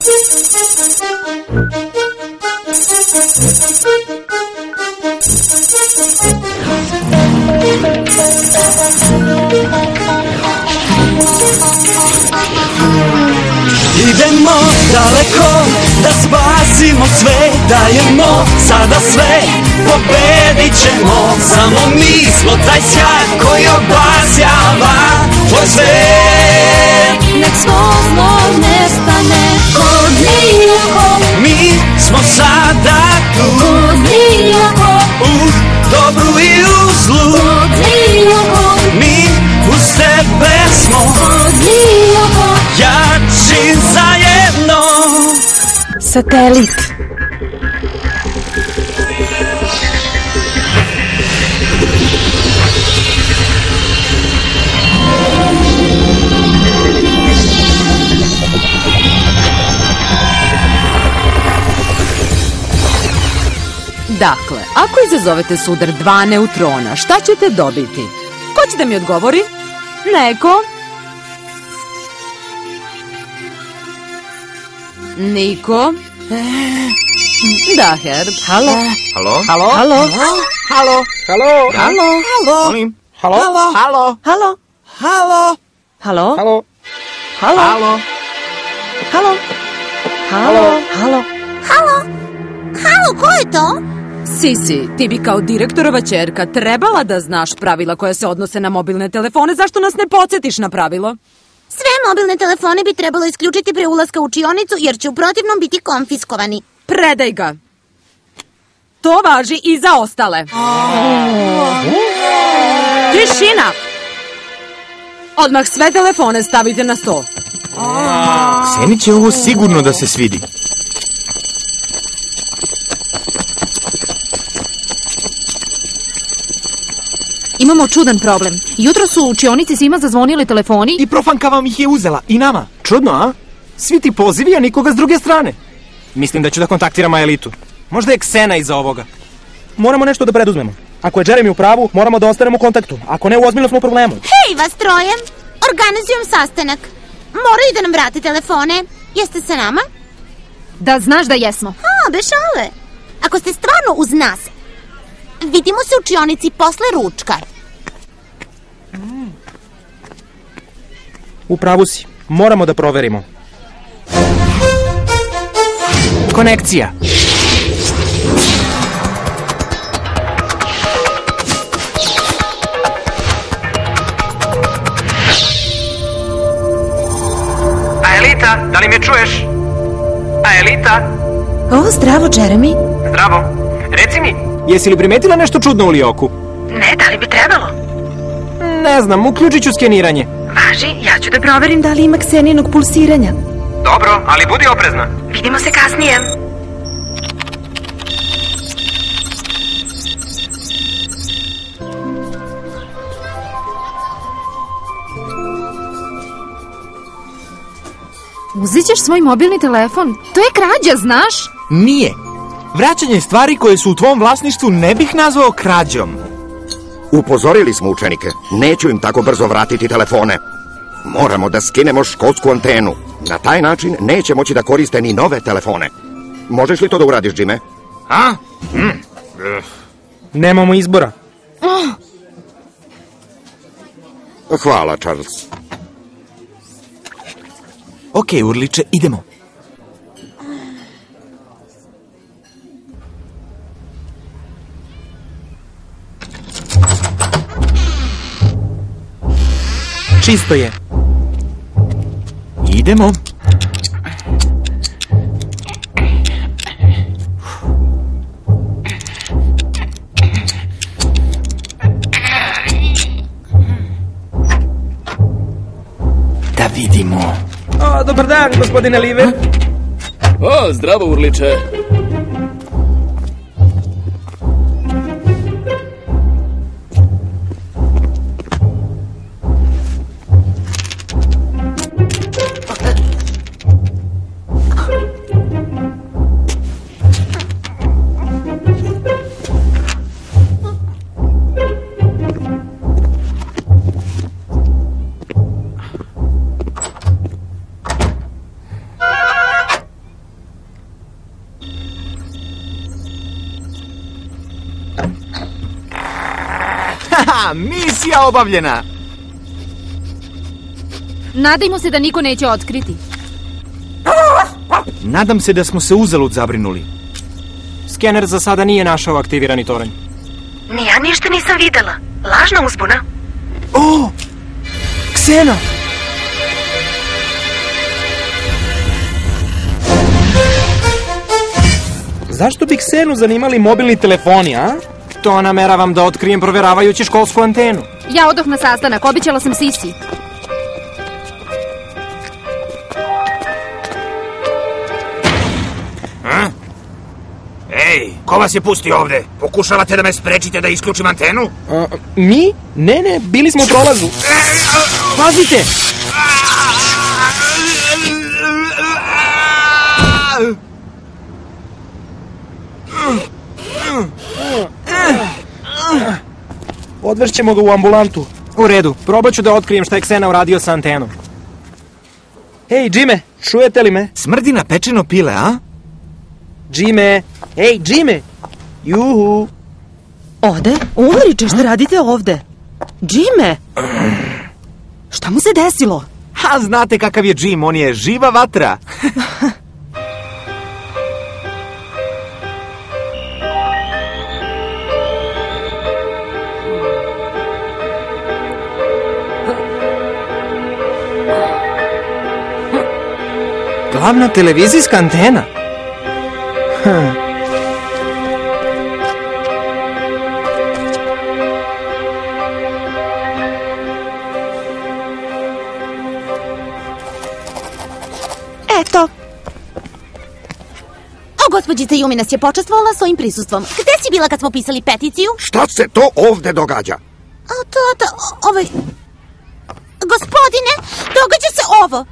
Idemo daleko da spasimo sve, dajemo sada sve, pobedit ćemo. Samo mi smo taj sjaj koji obasjava tvoj svet. Nek svo zlo nestane od nijako. Mi smo sada tu, od nijako. u dobru i u zlu. Od nijako. Mi uz tebe smo, od nijako. jači zajedno. Satelit. Dakle, ako izazovete sudar 2 neutrona, šta ćete dobiti? Ko će da mi odgovori? Neko? Niko? Da, Herb. Halo? Halo? Halo? Halo? Halo? Halo? Halo? Halo? Molim? Halo? Halo? Halo? Halo? Halo? Halo? Halo? Halo? Halo? Halo? Halo? Halo, ko je to? Sisi, ti bi kao direktorova ćerka trebala da znaš pravila koja se odnose na mobilne telefone. Zašto nas ne podsjetiš na pravilo? Sve mobilne telefone bi trebalo isključiti pre ulaska u učionicu, jer će u protivnom biti konfiskovani. Predaj ga. To važi i za ostale. Tišina! Odmah sve telefone stavite na sto. Kseni će ovo sigurno da se svidi. Imamo čudan problem. Jutro su u učionici svima zazvonili telefoni. I profanka vam ih je uzela. I nama. Čudno, a? Svi ti pozivi, a nikoga s druge strane. Mislim da ću da kontaktiram Elitu. Možda je Ksena iza ovoga. Moramo nešto da preduzmemo. Ako je Jeremy u pravu, moramo da ostanemo u kontaktu. Ako ne, u ozbiljno smo u problemu. Hej, vas troje! Organizujem sastanak. Moraju da nam vrate telefone. Jeste sa nama? Da znaš da jesmo. Bez šale. Ako ste stvarno uz nas, vidimo se u učionici posle ručka. U pravu si. Moramo da proverimo. Konekcija. Aelita, da li me čuješ? Aelita? O, zdravo, Jeremy. Zdravo. Reci mi, jesi li primetila nešto čudno u Lioku? Ne, da li bi trebalo? Ne znam, uključit ću skeniranje. Važi, ja ću da proverim da li ima Kseninog pulsiranja. Dobro, ali budi oprezna. Vidimo se kasnije. Uzet ćeš svoj mobilni telefon? To je krađa, znaš? Nije. Vraćanje stvari koje su u tvom vlasništvu ne bih nazvao krađom. Upozorili smo učenike. Neću im tako brzo vratiti telefone. Moramo da skinemo školsku antenu. Na taj način neće moći da koriste ni nove telefone. Možeš li to da uradiš, Jime? A? Nemamo izbora. Hvala, Charles. Ok, Urliče, idemo. Čisto je. Idemo. Da vidimo. O, dobar dan, gospodine Liver. O, zdravo, Urliče. Misija obavljena! Nadajmo se da niko neće otkriti. Nadam se da smo se uzalud zabrinuli. Skener za sada nije našao aktivirani toranj. Ni ja ništa nisam videla. Lažna uzbuna. O! Ksena! Zašto bi Ksenu zanimali mobilni telefoni, a? To nameravam da otkrijem proveravajući školsku antenu. Ja odoh na sastanak, obećala sam Sisi. Ej, ko vas je pustio ovde? Pokušavate da me sprečite da isključim antenu? Mi? Ne, bili smo u prolazu. Pazite! Odvešćemo ga u ambulantu. U redu, probat ću da otkrijem šta je Ksena uradio sa antenom. Hej, Džime, čujete li me? Smrdi na pečeno pile, a? Džime, hej, Džime! Juhu! Ode? Ulriče, šta radite ovde? Džime! Šta mu se desilo? Ha, znate kakav je Jim, on je živa vatra. Glavna televizijska antena? Eto. Gospođica Jumi nas je počastvovala svojim prisustvom. Gde si bila kad smo pisali peticiju? Šta se to ovde događa? Gospodine, događa se ovo.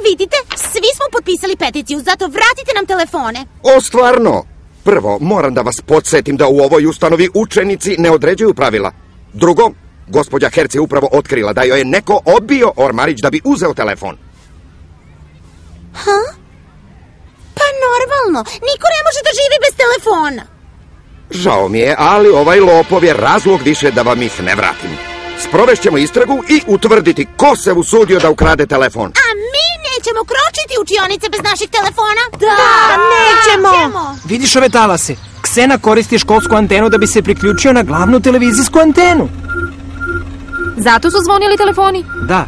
Vidite, svi smo potpisali peticiju, zato vratite nam telefone. O, stvarno? Prvo, moram da vas podsjetim da u ovoj ustanovi učenici ne određuju pravila. Drugo, gospođa Herc je upravo otkrila da joj je neko odbio ormarić da bi uzeo telefon. Pa normalno, niko ne može da živi bez telefona. Žao mi je, ali ovaj lopov je razlog više da vam ih ne vratim. Sprovešćemo istragu i utvrditi ko se usudio da ukrade telefon. A mi nećemo kročiti učionice bez naših telefona? Da, nećemo. Vidiš ove talase? Ksena koristi školsku antenu da bi se priključio na glavnu televizijsku antenu. Zato su zvonili telefoni? Da,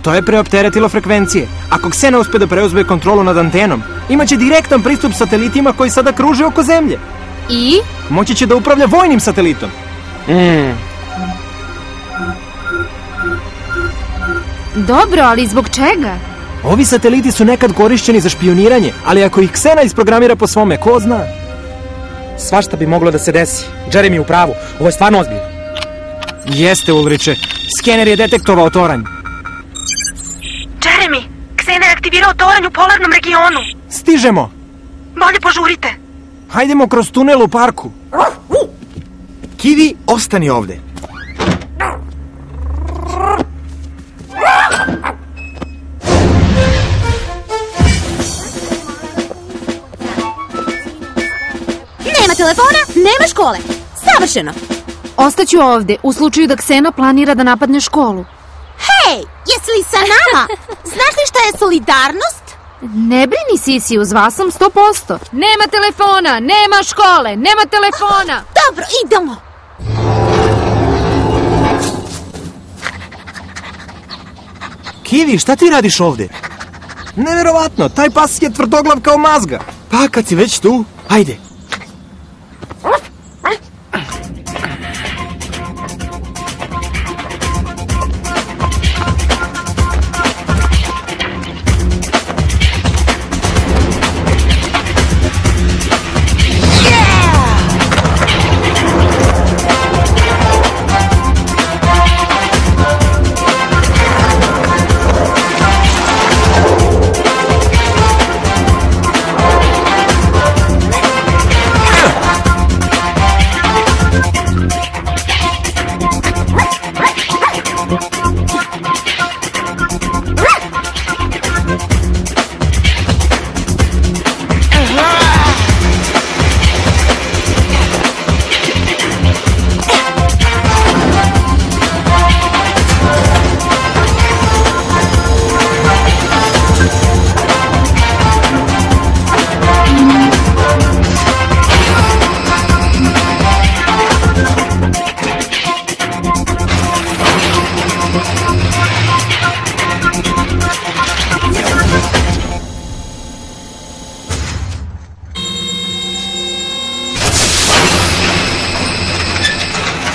to je preopteretilo frekvencije. Ako Ksena uspe da preuzme kontrolu nad antenom, imaće direktan pristup satelitima koji sada kruže oko zemlje. I? Moći će da upravlja vojnim satelitom. Dobro, ali zbog čega? Ovi sateliti su nekad korišćeni za špioniranje, ali ako ih Ksena isprogramira po svome, ko zna? Svašta bi moglo da se desi. Jeremy je u pravu, ovo je stvarno ozbiljno. Jeste, Ulriče, skener je detektovao toranj. Jeremy, Ksena je aktivirao toranj u polarnom regionu. Stižemo. Bolje požurite. Hajdemo kroz tunel u parku. Kiwi, ostani ovde. Nema telefona, nema škole. Savršeno. Ostaću ovde, u slučaju da Ksena planira da napadne školu. Hej, jesi li sa nama? Znaš li šta je solidarnost? Ne brini, Sisi, uz vas sam 100%. Nema telefona, nema škole, nema telefona. Dobro, idemo. Kiwi, šta ti radiš ovde? Neverovatno, taj pas je tvrdoglav kao mazga. Pa, kad si već tu, hajde.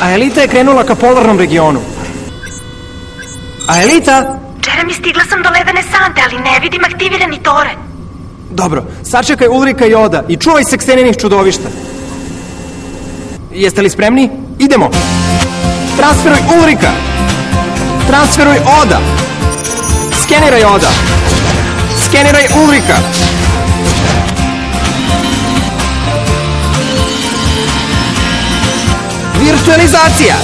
A Elita je krenula ka polarnom regionu. A Elita? Jeremy, stigla sam do ledene sante, ali ne vidim aktivirani toranj. Dobro, sačekaj Ulrika i Oda i čuvaj se Kseninih čudovišta. Jeste li spremni? Idemo! Transferuj Ulrika! Transferuj Oda! Skeniraj Oda! Skeniraj Ulrika! Virtualizacija!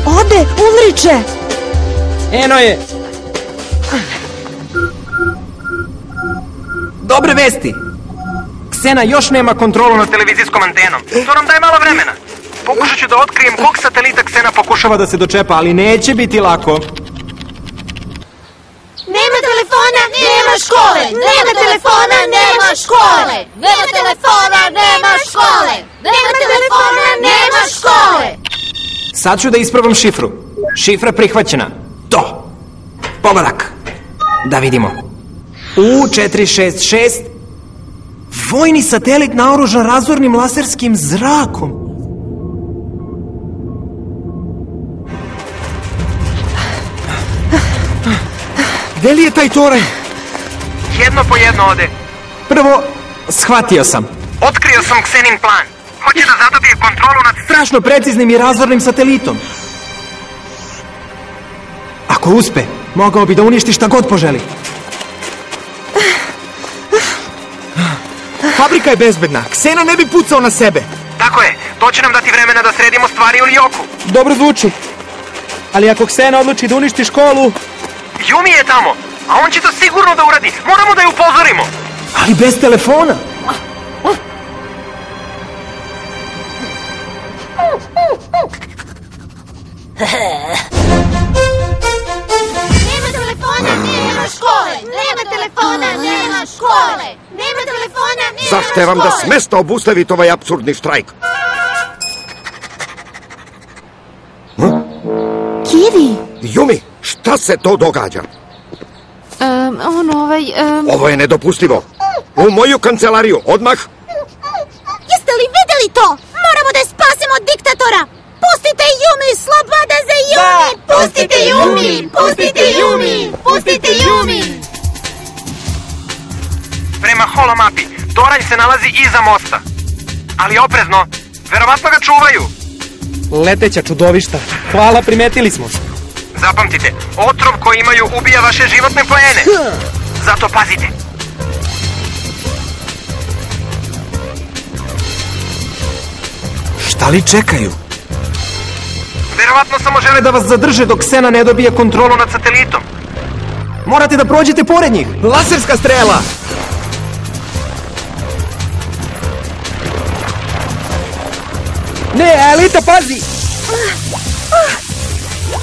Ode, Ulriče! Eno je! Dobre vesti! Ksena još nema kontrolu nad televizijskom antenom. To nam daje malo vremena. Pokušat ću da otkrijem kog satelita Ksena pokušava da se dočepa, ali neće biti lako. Nema telefona, nema škole! Nema telefona, nema škole! Nema telefona, nema škole! Nema telefona, nema škole! Sad ću da isprobam šifru. Šifra prihvaćena. To! Pogodak! Da vidimo. U466. Vojni satelit naoružan razornim laserskim zrakom. Gde li je taj toranj? Jedno po jedno ode. Prvo, shvatio sam. Otkrio sam Ksenin plan. Hoće da zadobije kontrolu nad strašno preciznim i razornim satelitom. Ako uspe, mogao bi da uništi šta god poželi. Fabrika je bezbedna. Ksena ne bi pucao na sebe. Tako je. To će nam dati vremena da sredimo stvari u Ljoku. Dobro zvuči. Ali ako Ksena odluči da uništi školu... Yumi je tamo, a on će to sigurno da uradi. Moramo da je upozorimo. Ali bez telefona. Nema telefona, nema škole! Nema telefona, nema škole! Nema telefona, nema škole! Zahtevam da s mesta obustavite ovaj apsurdni štrajk. Kivi! Yumi, šta se to događa? Ovo je nedopustivo. U moju kancelariju, odmah! Jeste li videli to? Moramo da je spasimo od diktatora! Pustite Yumi! Sloboda za Yumi! Pustite Yumi! Pustite Yumi! Pustite Yumi! Prema holomapi, toranj se nalazi iza mosta. Ali oprezno, verovatno ga čuvaju. Leteća čudovišta. Hvala, primetili smo. Zapamtite, otrov koji imaju ubija vaše životne poene. Zato pazite. Šta li čekaju? Verovatno samo žele da vas zadrže dok Ksena ne dobije kontrolu nad satelitom. Morate da prođete pored njih. Laserska strela! Ne, Elita, pazi!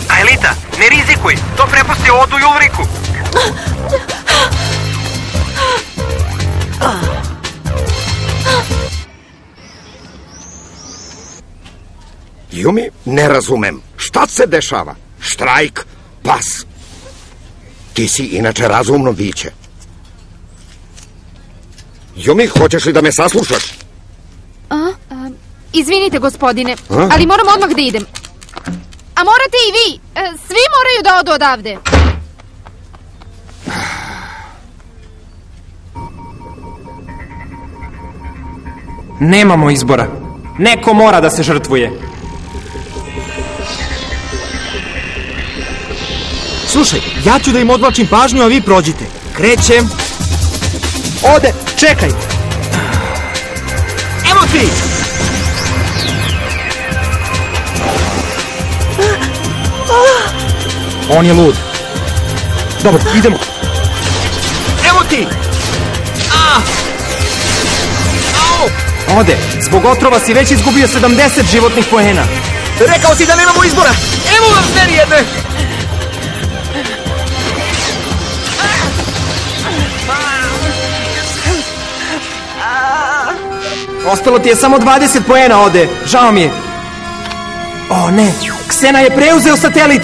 A Elita, ne rizikuj, to prepusti Odu i Ulriku. Yumi, ne razumem. Šta se dešava? Štrajk, pas. Ti si inače razumno biće. Yumi, hoćeš li da me saslušaš? Izvinite, gospodine, ali moram odmah da idem. A morate i vi. Svi moraju da odu odavde. Nemamo izbora. Neko mora da se žrtvuje. Slušaj, ja ću da im odvlačim pažnju, a vi prođite. Krećem. Ode, čekaj. Evo ti! On je lud. Dobro, idemo. Evo ti! Ode, zbog otrova si već izgubio 70 životnih poena. Rekao si da nemamo izbora! Evo vam meni jedne! Ostalo ti je samo 20 poena, Ode. Žao mi je. O ne, Ksena je preuzeo satelit!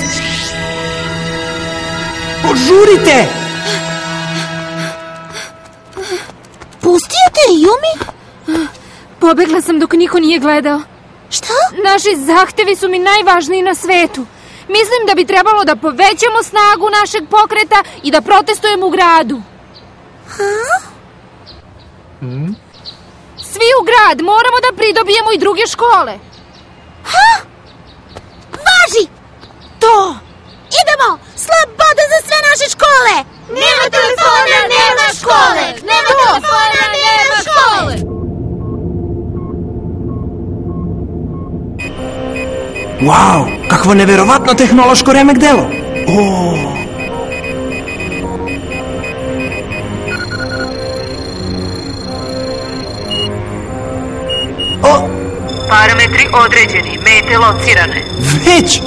Požurite! Pustio te, Yumi? Pobegla sam dok niko nije gledao. Šta? Naši zahtevi su mi najvažniji na svetu. Mislim da bi trebalo da povećamo snagu našeg pokreta i da protestujemo u gradu. Svi u grad, moramo da pridobijemo i druge škole. Važi! To! Idemo! Sloboda za sve naše škole! Nema telefona, nema škole! Nema telefona, nema škole! Wow, kakvo neverovatno tehnološko remek delo! Parametri određeni, mete locirane. Već!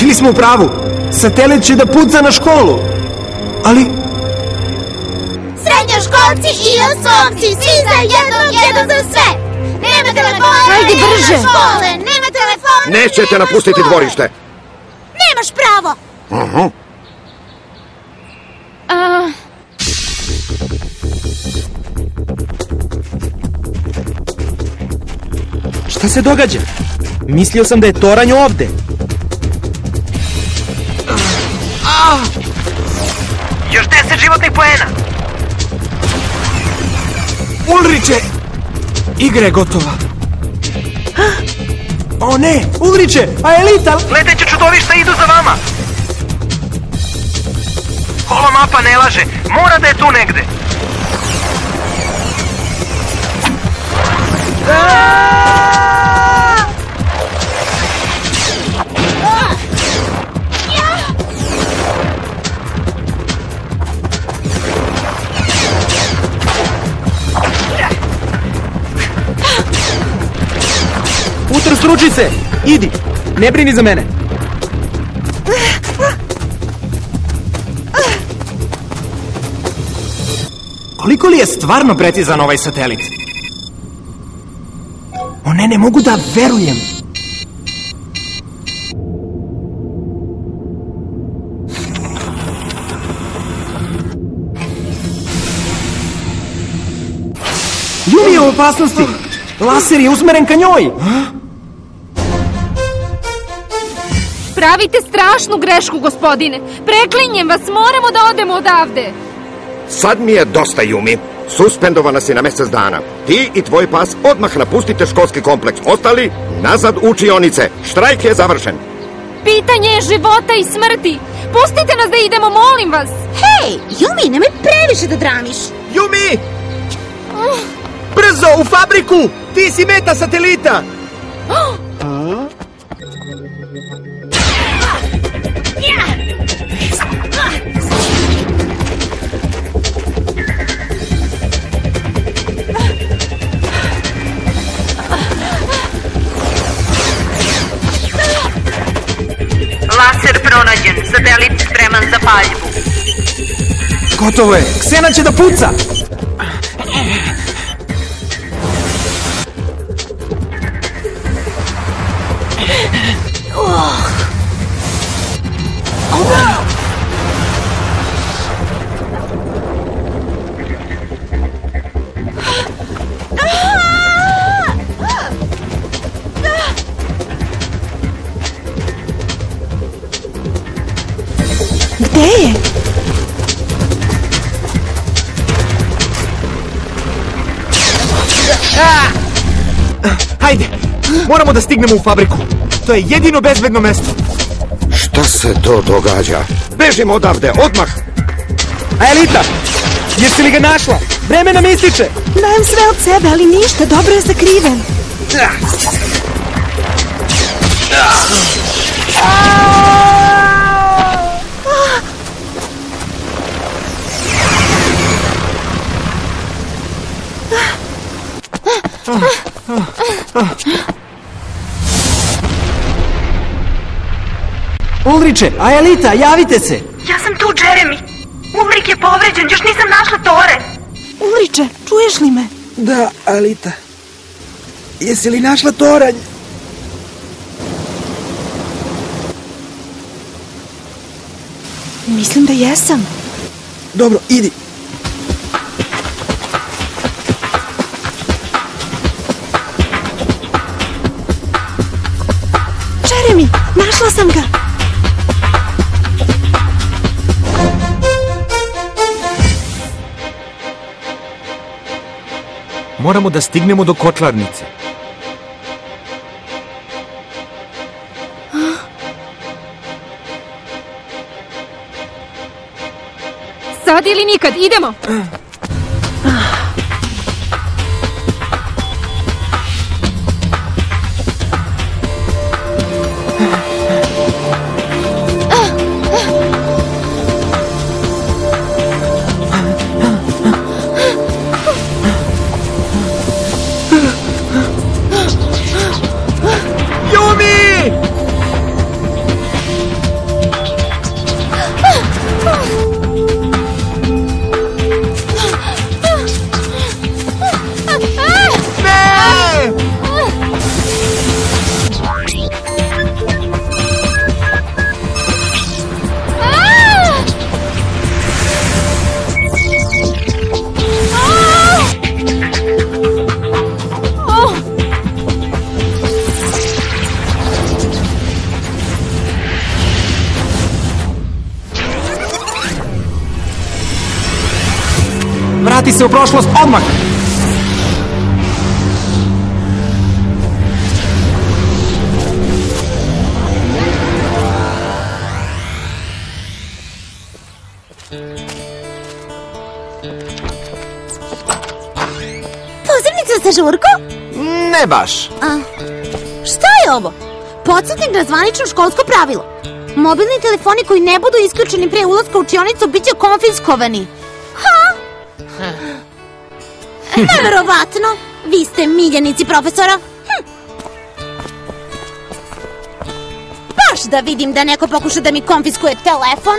Bili smo u pravu. Satelit će da puca na školu. Ali... Srednjoškolci i osnovci, svi za jednom, jedan za sve! Nema telefona, Ajde, nema brže. škole! Nema telefona, Nećete nema napustiti škole. dvorište. Nemaš pravo! Šta se događa? Mislio sam da je toranj ovde. Još 10 životnih poena. Ulriče! Igra je gotova. O ne, Ulriče, a Elita... Leteće čudovišta idu za vama. Ova mapa ne laže. Mora da je tu negde. Utrs ručice, idi, ne brini za mene. Koliko li je stvarno precizan ovaj satelit? O ne mogu da verujem. Yumi je u opasnosti. Laser je usmeren ka njoj. Pravite strašnu grešku, gospodine. Preklinjem vas, moramo da odemo odavde. Sad mi je dosta, Yumi. Suspendovana si na mesec dana. Ti i tvoj pas odmah napustite školski kompleks. Ostali, nazad u učionice. Štrajk je završen. Pitanje je života i smrti. Pustite nas da idemo, molim vas. Hej, Yumi, nemoj previše da dramiš. Yumi! Brzo, u fabriku! Ti si meta satelita! Laser pronađen. Satelit spreman za paljbu. Gotovo je, Ksena će da puca. Gde je? Hajde, moramo da stignemo u fabriku. To je jedino bezbedno mesto. Šta se to događa? Bežimo odavde, odmah! A Elita, jesi li ga našla? Vreme nam ističe. Dajem sve od sebe, ali ništa, dobro je sakriven. Ulriče, a Elita, javite se. Ja sam tu, Jeremy. Ulrik je povređen, još nisam našla Tore. Ulriče, čuješ li me? Da, Alita. Jesi li našla toranj? Mislim da jesam. Dobro, idi. Jeremy, našla sam ga. Moramo da stignemo do kotlarnice. Sad ili nikad, idemo! Vrati se u prošlost odmah! Pozivnica za žurku? Ne baš. Šta je ovo? Podsjetnik na zvanično školsko pravilo. Mobilni telefoni koji ne budu isključeni pre ulaska u učionicu biće konfiskovani. Neverovatno! Vi ste miljenici profesora. Baš da vidim da neko pokuša da mi konfiskuje telefon.